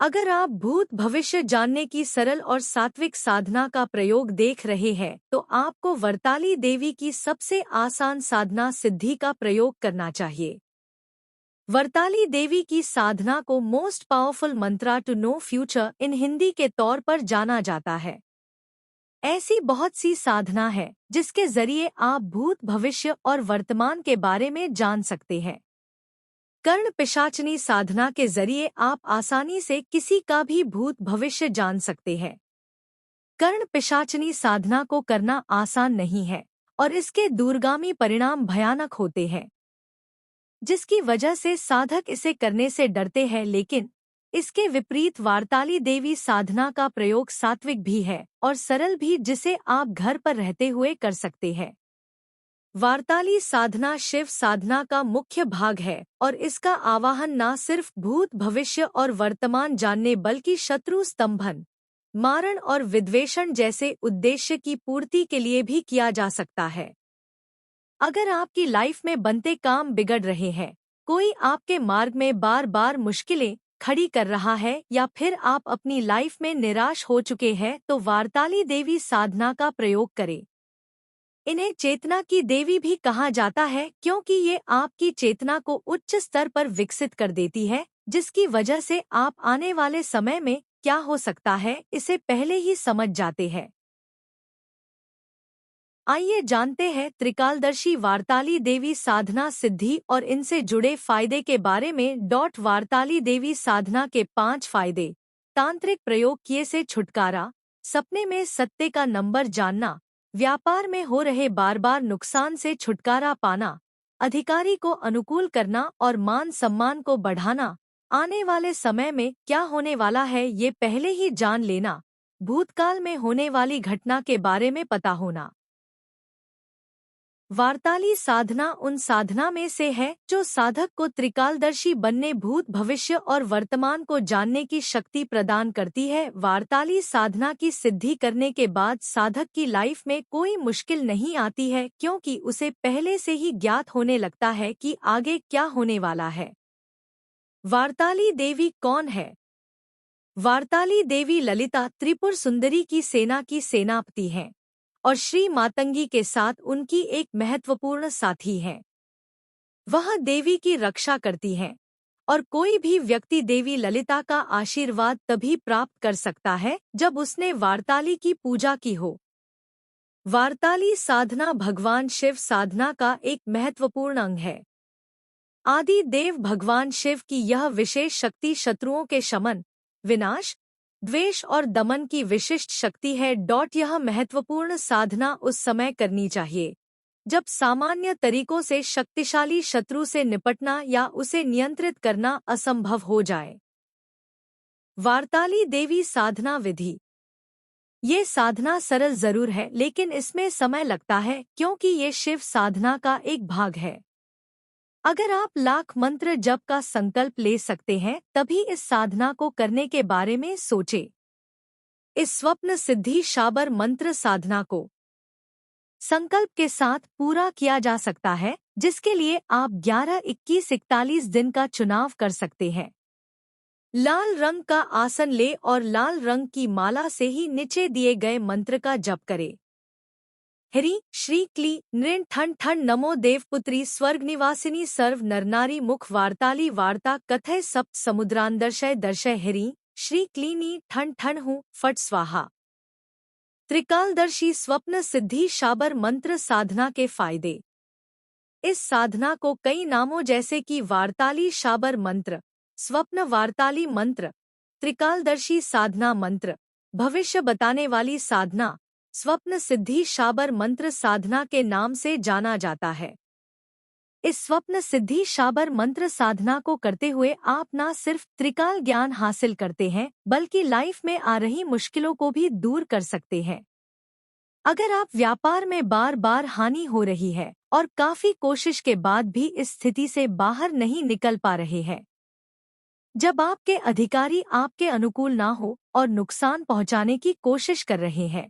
अगर आप भूत भविष्य जानने की सरल और सात्विक साधना का प्रयोग देख रहे हैं तो आपको वरताली देवी की सबसे आसान साधना सिद्धि का प्रयोग करना चाहिए। वरताली देवी की साधना को most powerful mantra to know future in Hindi के तौर पर जाना जाता है। ऐसी बहुत सी साधना है जिसके जरिए आप भूत भविष्य और वर्तमान के बारे में जान सकते हैं। कर्ण पिशाचनी साधना के जरिए आप आसानी से किसी का भी भूत भविष्य जान सकते हैं। कर्ण पिशाचनी साधना को करना आसान नहीं है और इसके दूरगामी परिणाम भयानक होते हैं, जिसकी वजह से साधक इसे करने से डरते हैं। लेकिन इसके विपरीत वारताली देवी साधना का प्रयोग सात्विक भी है और सरल भी, जिसे आप घर पर रहते हुए कर सकते हैं। वारताली साधना शिव साधना का मुख्य भाग है और इसका आवाहन न सिर्फ भूत भविष्य और वर्तमान जानने बल्कि शत्रु स्तंभन, मारण और विद्वेषण जैसे उद्देश्य की पूर्ति के लिए भी किया जा सकता है। अगर आपकी लाइफ में बनते काम बिगड़ रहे हैं, कोई आपके मार्ग में बार बार मुश्किलें खड़ी कर रहा है या फिर आप अपनी लाइफ में निराश हो चुके हैं, तो वारताली देवी साधना का प्रयोग करें। इन्हें चेतना की देवी भी कहा जाता है क्योंकि ये आपकी चेतना को उच्च स्तर पर विकसित कर देती है, जिसकी वजह से आप आने वाले समय में क्या हो सकता है इसे पहले ही समझ जाते हैं। आइए जानते हैं त्रिकालदर्शी वारताली देवी साधना सिद्धि और इनसे जुड़े फायदे के बारे में। वारताली देवी साधना के 5 फायदे। तांत्रिक प्रयोग किए से छुटकारा, सपने में सत्य का नंबर जानना, व्यापार में हो रहे बार बार नुकसान से छुटकारा पाना, अधिकारी को अनुकूल करना और मान सम्मान को बढ़ाना, आने वाले समय में क्या होने वाला है ये पहले ही जान लेना, भूतकाल में होने वाली घटना के बारे में पता होना। वारताली साधना उन साधना में से है जो साधक को त्रिकालदर्शी बनने, भूत भविष्य और वर्तमान को जानने की शक्ति प्रदान करती है। वारताली साधना की सिद्धि करने के बाद साधक की लाइफ में कोई मुश्किल नहीं आती है क्योंकि उसे पहले से ही ज्ञात होने लगता है कि आगे क्या होने वाला है। वारताली देवी कौन है? वारताली देवी ललिता त्रिपुर सुंदरी की सेना की सेनापति हैं और श्री मातंगी के साथ उनकी एक महत्वपूर्ण साथी है। वह देवी की रक्षा करती हैं और कोई भी व्यक्ति देवी ललिता का आशीर्वाद तभी प्राप्त कर सकता है जब उसने वारताली की पूजा की हो। वारताली साधना भगवान शिव साधना का एक महत्वपूर्ण अंग है। आदि देव भगवान शिव की यह विशेष शक्ति शत्रुओं के शमन, विनाश, द्वेष और दमन की विशिष्ट शक्ति है। यह महत्वपूर्ण साधना उस समय करनी चाहिए जब सामान्य तरीकों से शक्तिशाली शत्रु से निपटना या उसे नियंत्रित करना असंभव हो जाए। वारताली देवी साधना विधि। ये साधना सरल जरूर है लेकिन इसमें समय लगता है क्योंकि ये शिव साधना का एक भाग है। अगर आप लाख मंत्र जप का संकल्प ले सकते हैं तभी इस साधना को करने के बारे में सोचें। इस स्वप्न सिद्धि शाबर मंत्र साधना को संकल्प के साथ पूरा किया जा सकता है, जिसके लिए आप 11, 21, 41 दिन का चुनाव कर सकते हैं। लाल रंग का आसन ले और लाल रंग की माला से ही नीचे दिए गए मंत्र का जप करें। हरि श्री क्ली नृण ठन ठन नमो देवपुत्री स्वर्ग निवासिनी सर्व नरनारी मुख वारताली वार्ता कथय सप्त समुद्रांदर्शय दर्शय हरि श्री क्लीनी ठन ठन हूँ फट स्वाहा। त्रिकालदर्शी स्वप्न सिद्धि शाबर मंत्र साधना के फायदे। इस साधना को कई नामों जैसे कि वारताली शाबर मंत्र, स्वप्न वारताली मंत्र, त्रिकालदर्शी साधना मंत्र, भविष्य बताने वाली साधना, स्वप्न सिद्धि शाबर मंत्र साधना के नाम से जाना जाता है। इस स्वप्न सिद्धि शाबर मंत्र साधना को करते हुए आप न सिर्फ त्रिकाल ज्ञान हासिल करते हैं बल्कि लाइफ में आ रही मुश्किलों को भी दूर कर सकते हैं। अगर आप व्यापार में बार बार हानि हो रही है और काफी कोशिश के बाद भी इस स्थिति से बाहर नहीं निकल पा रहे हैं, जब आपके अधिकारी आपके अनुकूल ना हो और नुकसान पहुंचाने की कोशिश कर रहे हैं,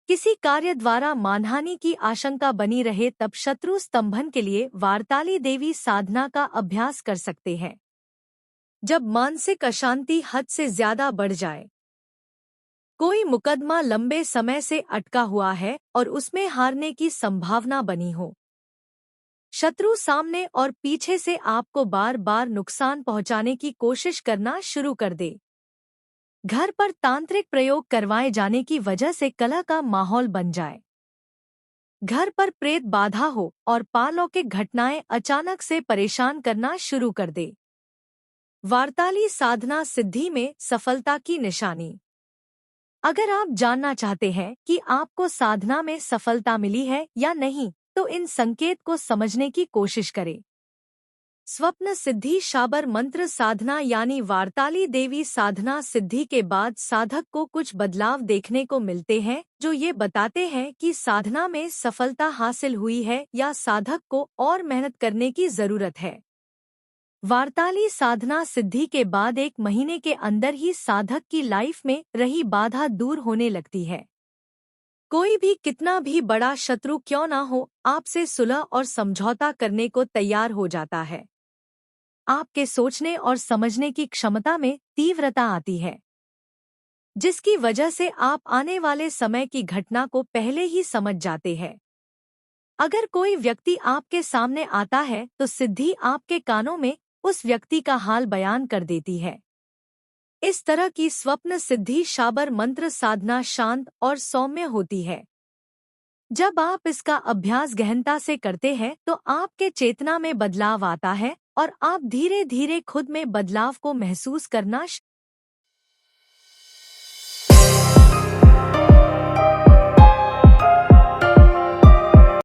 किसी कार्य द्वारा मानहानि की आशंका बनी रहे, तब शत्रु स्तंभन के लिए वारताली देवी साधना का अभ्यास कर सकते हैं। जब मानसिक अशांति हद से ज्यादा बढ़ जाए, कोई मुकदमा लंबे समय से अटका हुआ है और उसमें हारने की संभावना बनी हो, शत्रु सामने और पीछे से आपको बार बार नुकसान पहुंचाने की कोशिश करना शुरू कर दे, घर पर तांत्रिक प्रयोग करवाए जाने की वजह से कलह का माहौल बन जाए, घर पर प्रेत बाधा हो और पारलौकिक घटनाएं अचानक से परेशान करना शुरू कर दे। वार्ताली साधना सिद्धि में सफलता की निशानी। अगर आप जानना चाहते हैं कि आपको साधना में सफलता मिली है या नहीं, तो इन संकेत को समझने की कोशिश करें। स्वप्न सिद्धि शाबर मंत्र साधना यानी वार्ताली देवी साधना सिद्धि के बाद साधक को कुछ बदलाव देखने को मिलते हैं जो ये बताते हैं कि साधना में सफलता हासिल हुई है या साधक को और मेहनत करने की जरूरत है। वार्ताली साधना सिद्धि के बाद 1 महीने के अंदर ही साधक की लाइफ में रही बाधा दूर होने लगती है। कोई भी कितना भी बड़ा शत्रु क्यों ना हो, आपसे सुलह और समझौता करने को तैयार हो जाता है। आपके सोचने और समझने की क्षमता में तीव्रता आती है, जिसकी वजह से आप आने वाले समय की घटना को पहले ही समझ जाते हैं। अगर कोई व्यक्ति आपके सामने आता है तो सिद्धि आपके कानों में उस व्यक्ति का हाल बयान कर देती है। इस तरह की स्वप्न सिद्धि शाबर मंत्र साधना शांत और सौम्य होती है। जब आप इसका अभ्यास गहनता से करते हैं तो आपके चेतना में बदलाव आता है और आप धीरे धीरे खुद में बदलाव को महसूस करना